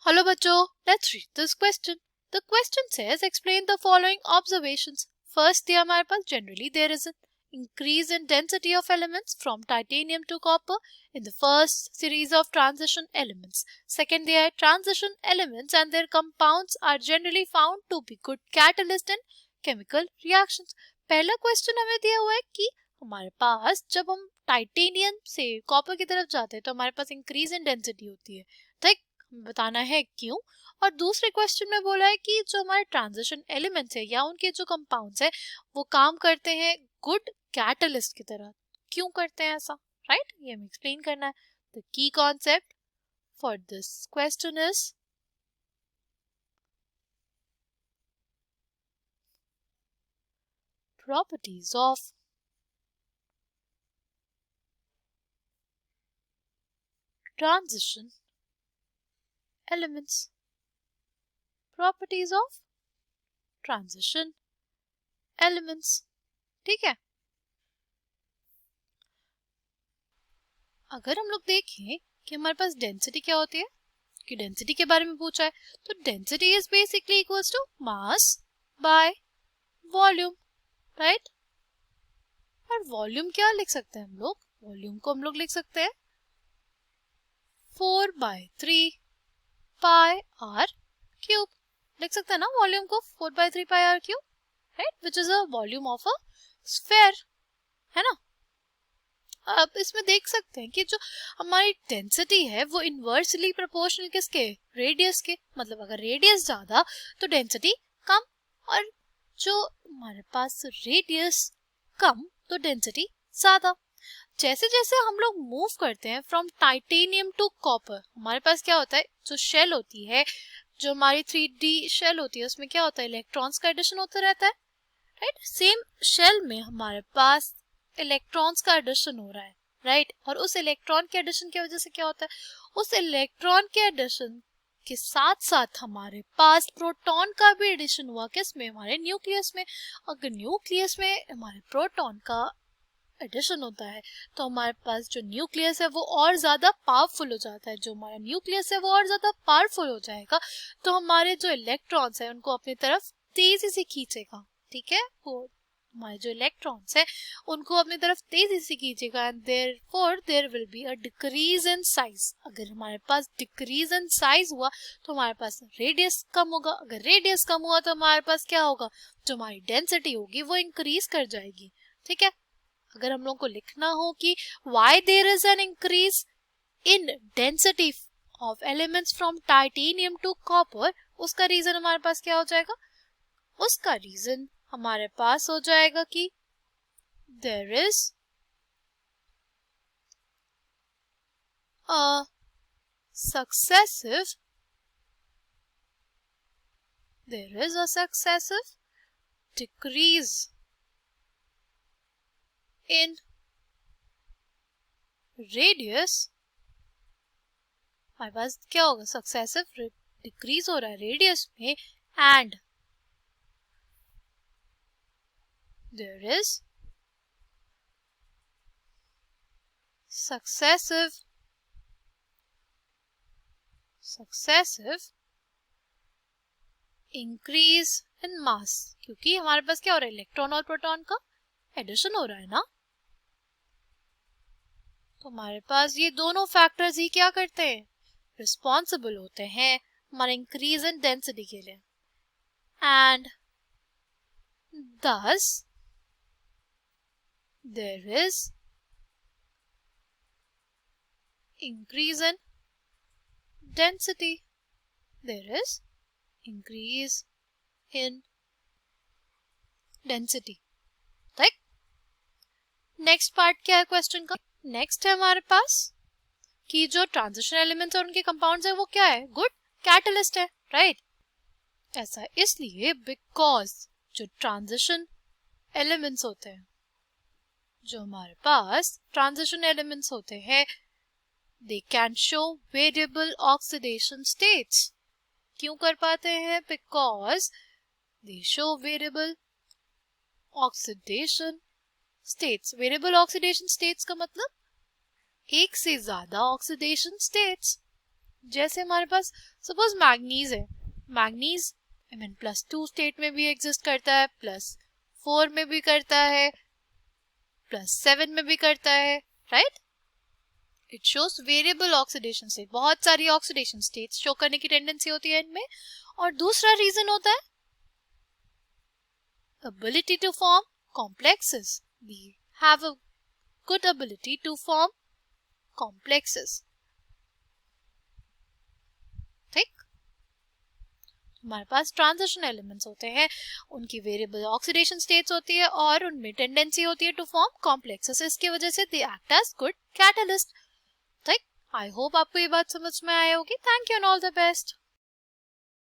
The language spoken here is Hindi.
Hello बच्चों, let's read this question. The question says explain the following observations. First दिया हमारे पास generally there is an increase in density of elements from titanium to copper in the first series of transition elements. Second दिया है transition elements and their compounds are generally found to be good catalyst in chemical reactions. पहला question हमें दिया हुआ है कि हमारे पास जब हम टाइटेनियम से कॉपर की तरफ जाते हैं तो हमारे पास इंक्रीज इन डेंसिटी होती है, तो बताना है क्यों। और दूसरे क्वेश्चन में बोला है कि जो हमारे ट्रांजिशन एलिमेंट्स है या उनके जो कंपाउंड्स है वो काम करते हैं गुड कैटलिस्ट की तरह। क्यों करते हैं ऐसा, राइट? ये हमें एक्सप्लेन करना है। The key concept for this question is properties of transition elements. Properties of transition elements. ठीक है, अगर हम लोग देखें कि हमारे पास डेंसिटी क्या होती है, कि डेंसिटी के बारे में पूछा है, तो density is basically equals to mass by volume, right? और वॉल्यूम क्या लिख सकते हैं हम लोग? वॉल्यूम को हम लोग लिख सकते हैं 4/3 पाई आर क्यूब। लिख सकते हैं ना वॉल्यूम को 4/3 pi r cube, right? Which is a volume of a sphere, है ना? अब इसमें देख सकते हैं कि जो हमारी डेंसिटी है वो इनवर्सली प्रोपोर्शनल किसके? रेडियस के। मतलब अगर रेडियस ज्यादा तो डेंसिटी कम, और जो हमारे पास रेडियस कम तो डेंसिटी ज्यादा। जैसे जैसे हम लोग मूव करते हैं फ्रॉम टाइटेनियम टू कॉपर, हमारे पास क्या होता है, जो शेल होती है, जो हमारी 3D शेल होती है, उसमें क्या होता है, इलेक्ट्रॉन्स का एडिशन होता रहता है, राइट? सेम शेल में हमारे पास इलेक्ट्रॉन्स का एडिशन हो रहा है, राइट? और उस इलेक्ट्रॉन के एडिशन की वजह से क्या होता है, उस इलेक्ट्रॉन के एडिशन के साथ साथ हमारे पास प्रोटॉन का भी एडिशन हुआ, किसमें? हमारे न्यूक्लियस में। अगर न्यूक्लियस में हमारे प्रोटॉन का एडिशन होता है तो हमारे पास जो न्यूक्लियस है वो और ज्यादा पावरफुल हो जाता है। जो हमारा न्यूक्लियस है वो और ज्यादा पावरफुल हो जाएगा तो हमारे जो इलेक्ट्रॉन्स है उनको अपनी तरफ तेजी से खींचेगा, ठीक है? वो हमारे जो इलेक्ट्रॉन्स है उनको अपनी तरफ तेजी से खींचेगा and therefore there will be a decrease in size. अगर हमारे पास डिक्रीज इन साइज हुआ तो हमारे पास रेडियस कम होगा। अगर रेडियस कम हुआ तो हमारे पास क्या होगा, जो हमारी डेंसिटी होगी वो इंक्रीज कर जाएगी, ठीक है? अगर हम लोग को लिखना हो कि why there is an increase in density of elements from titanium to copper, उसका रीजन हमारे पास क्या हो जाएगा? उसका रीजन हमारे पास हो जाएगा कि there is a successive decrease in radius। हमारे पास क्या होगा, सक्सेसिव डिक्रीज हो रहा है रेडियस में, and there is successive increase in mass, क्योंकि हमारे पास क्या हो रहा है, इलेक्ट्रॉन और प्रोटॉन का एडिशन हो रहा है ना। तो हमारे पास ये दोनों फैक्टर्स ही क्या करते हैं, रिस्पॉन्सिबल होते हैं हमारे इंक्रीज इन डेंसिटी के लिए, and thus there is increase in density, there is increase in density, ठीक? नेक्स्ट पार्ट क्या है क्वेश्चन का? नेक्स्ट है हमारे पास कि जो ट्रांजिशन एलिमेंट्स और उनके कंपाउंड्स है वो क्या है, गुड कैटलिस्ट है, राइट? ऐसा इसलिए बिकॉज जो ट्रांजिशन एलिमेंट्स होते हैं, जो हमारे पास ट्रांजिशन एलिमेंट्स होते हैं, they can show variable oxidation states. क्यों कर पाते हैं? Because they show variable oxidation states. Variable oxidation states का मतलब एक से ज्यादा ऑक्सीडेशन स्टेट्स, जैसे हमारे पास सपोज मैग्नीज है, मैग्नीज +2 स्टेट में भी एग्जिस्ट करता है, +4 में भी करता है, +7 में भी करता है, right. It shows variable oxidation state, बहुत सारी ऑक्सीडेशन स्टेट्स शो करने की टेंडेंसी होती है इनमें। और दूसरा रीजन होता है ability to form complexes. We have a good ability to form complexes. ठीक, हमारे पास ट्रांजिशन एलिमेंट्स होते हैं, उनकी वेरिएबल ऑक्सीडेशन स्टेट्स होती है और उनमें टेंडेंसी होती है टू फॉर्म कॉम्प्लेक्सेस। इसकी वजह से they act as good catalyst. ठीक, आई होप आपको ये बात समझ में आई होगी। Thank you and all the best.